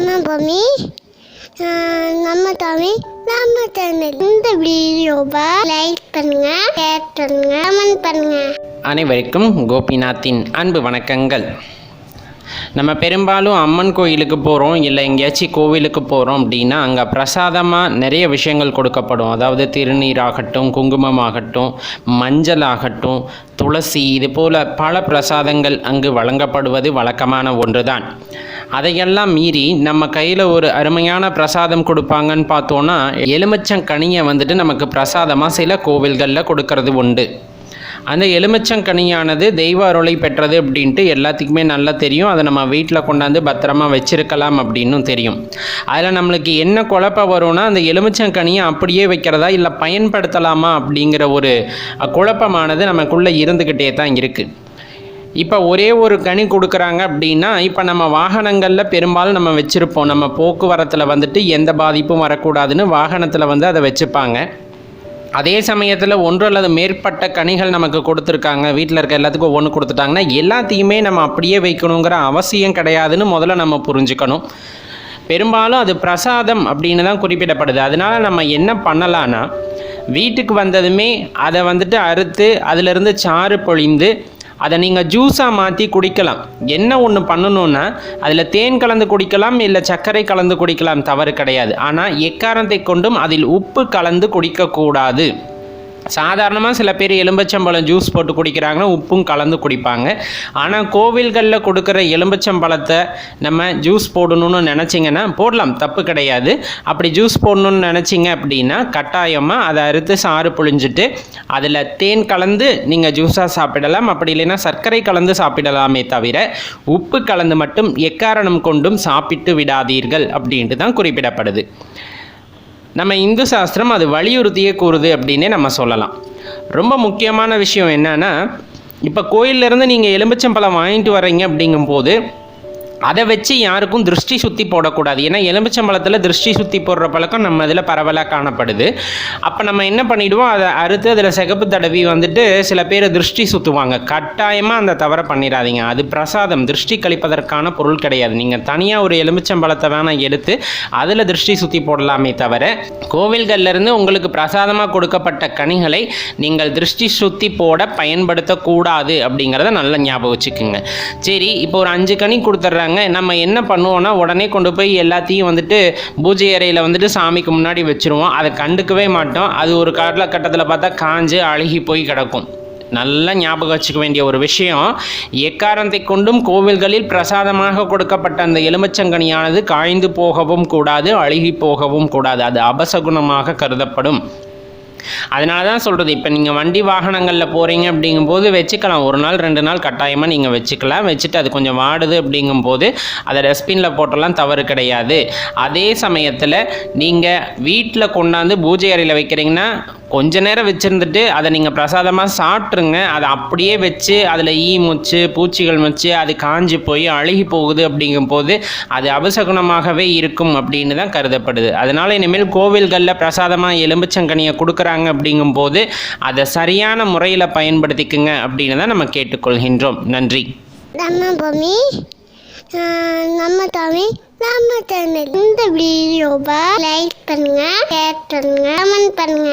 நம்ம பூமி நம்ம தமிழ் நம்ம சேனல். இந்த வீடியோவை லைக் பண்ணுங்க, ஷேர் பண்ணுங்க, கமெண்ட் பண்ணுங்க. அனைவருக்கும் கோபிநாத்தின் அன்பு வணக்கங்கள். நம்ம பெரும்பாலும் அம்மன் கோயிலுக்கு போகிறோம், இல்லை எங்கேயாச்சும் கோவிலுக்கு போகிறோம் அப்படின்னா அங்கே பிரசாதமாக நிறைய விஷயங்கள் கொடுக்கப்படும். அதாவது திருநீர் ஆகட்டும், குங்குமம் ஆகட்டும், மஞ்சள் ஆகட்டும், துளசி, இது போல் பல பிரசாதங்கள் அங்கு வழங்கப்படுவது வழக்கமான ஒன்று தான். அதையெல்லாம் மீறி நம்ம கையில் ஒரு அருமையான பிரசாதம் கொடுப்பாங்கன்னு பார்த்தோன்னா எலுமிச்சங்கனியை நமக்கு பிரசாதமாக சில கோவில்களில் கொடுக்கறது உண்டு. அந்த எலுமிச்சங்கனியானது தெய்வ அருளை பெற்றது அப்படின்ட்டு எல்லாத்துக்குமே நல்லா தெரியும். அதை நம்ம வீட்டில் கொண்டாந்து பத்திரமா வச்சிருக்கலாம் அப்படின்னும் தெரியும். அதில் நம்மளுக்கு என்ன குழப்பம் வரும்னா, அந்த எலுமிச்சங்கனியை அப்படியே வைக்கிறதா இல்லை பயன்படுத்தலாமா அப்படிங்கிற ஒரு குழப்பமானது நமக்குள்ளே இருந்துக்கிட்டே தான் இருக்குது. இப்போ ஒரே ஒரு கனி கொடுக்குறாங்க அப்படின்னா, இப்போ நம்ம வாகனங்களில் பெரும்பாலும் நம்ம வச்சுருப்போம். நம்ம போக்குவரத்தில் எந்த பாதிப்பும் வரக்கூடாதுன்னு வாகனத்தில் அதை வச்சுப்பாங்க. அதே சமயத்தில் ஒன்று அல்லது மேற்பட்ட கனிகள் நமக்கு கொடுத்துருக்காங்க, வீட்டில் இருக்க எல்லாத்துக்கும் ஒன்று கொடுத்துட்டாங்கன்னா எல்லாத்தையுமே நம்ம அப்படியே வைக்கணுங்கிற அவசியம் கிடையாதுன்னு முதல்ல நம்ம புரிஞ்சுக்கணும். பெரும்பாலும் அது பிரசாதம் அப்படின்னு தான் குறிப்பிடப்படுது. அதனால் நம்ம என்ன பண்ணலான்னா, வீட்டுக்கு வந்ததுமே அதை அறுத்து அதிலிருந்து சாறு பொழிந்து அதை நீங்கள் ஜூஸாக மாற்றி குடிக்கலாம். என்ன ஒன்று பண்ணணுன்னா, அதில் தேன் கலந்து குடிக்கலாம், இல்லை சர்க்கரை கலந்து குடிக்கலாம், தவறு கிடையாது. ஆனால் எக்காரணத்தை கொண்டும் அதில் உப்பு கலந்து குடிக்கக்கூடாது. சாதாரணமாக சில பேர் எலும்பச்சம்பழம் ஜூஸ் போட்டு குடிக்கிறாங்கன்னா உப்பும் கலந்து குடிப்பாங்க. ஆனால் கோவில்களில் கொடுக்குற எலும்பச்சம்பழத்தை நம்ம ஜூஸ் போடணும்னு நினச்சிங்கன்னா போடலாம், தப்பு கிடையாது. அப்படி ஜூஸ் போடணும்னு நினச்சிங்க அப்படின்னா கட்டாயமாக அதை அறுத்து சாறு புழிஞ்சிட்டு அதில் தேன் கலந்து நீங்கள் ஜூஸாக சாப்பிடலாம். அப்படி இல்லைன்னா சர்க்கரை கலந்து சாப்பிடலாமே தவிர உப்பு கலந்து மட்டும் எக்காரணம் கொண்டும் சாப்பிட்டு விடாதீர்கள் அப்படின்ட்டு தான் குறிப்பிடப்படுது. நம்ம இந்து சாஸ்திரம் அது வலியுறுத்தியே கூறுது அப்படின்னே நம்ம சொல்லலாம். ரொம்ப முக்கியமான விஷயம் என்னன்னா, இப்போ கோயிலேருந்து நீங்கள் எலுமிச்சம்பழம் வாங்கிட்டு வர்றீங்க அப்படிங்கும்போது அதை வச்சு யாருக்கும் திருஷ்டி சுற்றி போடக்கூடாது. ஏன்னா எலுமிச்சம்பழத்தில் திருஷ்டி சுற்றி போடுற பழக்கம் நம்ம இதில் பரவலாக காணப்படுது. அப்போ நம்ம என்ன பண்ணிவிடுவோம், அதை அறுத்து அதில் சிகப்பு தடவி சில பேர் திருஷ்டி சுற்றுவாங்க. கட்டாயமாக அந்த தவறை பண்ணிடாதீங்க. அது பிரசாதம், திருஷ்டி கழிப்பதற்கான பொருள் கிடையாது. நீங்கள் தனியாக ஒரு எலுமிச்சம்பழத்தை வேணால் எடுத்து அதில் திருஷ்டி சுற்றி போடலாமே தவிர கோவில்கள்லேருந்து உங்களுக்கு பிரசாதமாக கொடுக்கப்பட்ட கனிகளை நீங்கள் திருஷ்டி சுற்றி போட பயன்படுத்தக்கூடாது அப்படிங்கிறத நல்லா ஞாபகம் வச்சுக்கோங்க. சரி, இப்போ ஒரு 5 கனி கொடுத்துட்றாங்க. நம்ம என்ன பண்ணுவோம்னா, உடனே கொண்டு போய் எல்லாத்தையும் பூஜை அறையில் சாமிக்கு முன்னாடி வச்சுருவோம். அதை கண்டுக்கவே மாட்டோம். அது ஒரு காலகட்டத்தில் பார்த்தா காஞ்சு அழுகி போய் கிடக்கும். நல்லா ஞாபகம் வச்சுக்க வேண்டிய ஒரு விஷயம், எக்காரணத்தை கொண்டும் கோவில்களில் பிரசாதமாக கொடுக்கப்பட்ட அந்த எலுமிச்சங்கனியானது காய்ந்து போகவும் கூடாது, அழுகி போகவும் கூடாது. அது அபசகுணமாக கருதப்படும். அதனால தான் சொல்கிறது, இப்போ நீங்கள் வண்டி வாகனங்களில் போகிறீங்க அப்படிங்கும்போது வச்சுக்கலாம். 1 நாள் 2 நாள் கட்டாயமாக நீங்கள் வச்சுக்கலாம். வச்சுட்டு அது கொஞ்சம் வாடுது அப்படிங்கும்போது அதை டஸ்ட்பினில் போட்டெல்லாம் தவறு கிடையாது. அதே சமயத்தில் நீங்கள் வீட்டில் கொண்டாந்து பூஜை அறையில் வைக்கிறீங்கன்னா கொஞ்ச நேரம் வச்சுருந்துட்டு அதை நீங்கள் பிரசாதமாக சாப்பிட்ருங்க. அதை அப்படியே வச்சு அதில் ஈ முச்சு பூச்சிகள் முச்சு அது காஞ்சி போய் அழுகி போகுது அப்படிங்கும்போது அது அபசகுணமாகவே இருக்கும் அப்படின்னு தான் கருதப்படுது. அதனால் இனிமேல் கோவில்களில் பிரசாதமாக எலுமிச்சங்கனியை கொடுக்குறாங்க அப்படிங்கும்போது அதை சரியான முறையில் பயன்படுத்திக்குங்க அப்படின்னு தான் நம்ம கேட்டுக்கொள்கின்றோம். நன்றி. நம்ம பூமி நம்ம தமிழ் நம்ம சேனல். இந்த வீடியோவை லைக் பண்ணுங்க, ஷேர் பண்ணுங்க, கமெண்ட் பண்ணுங்க.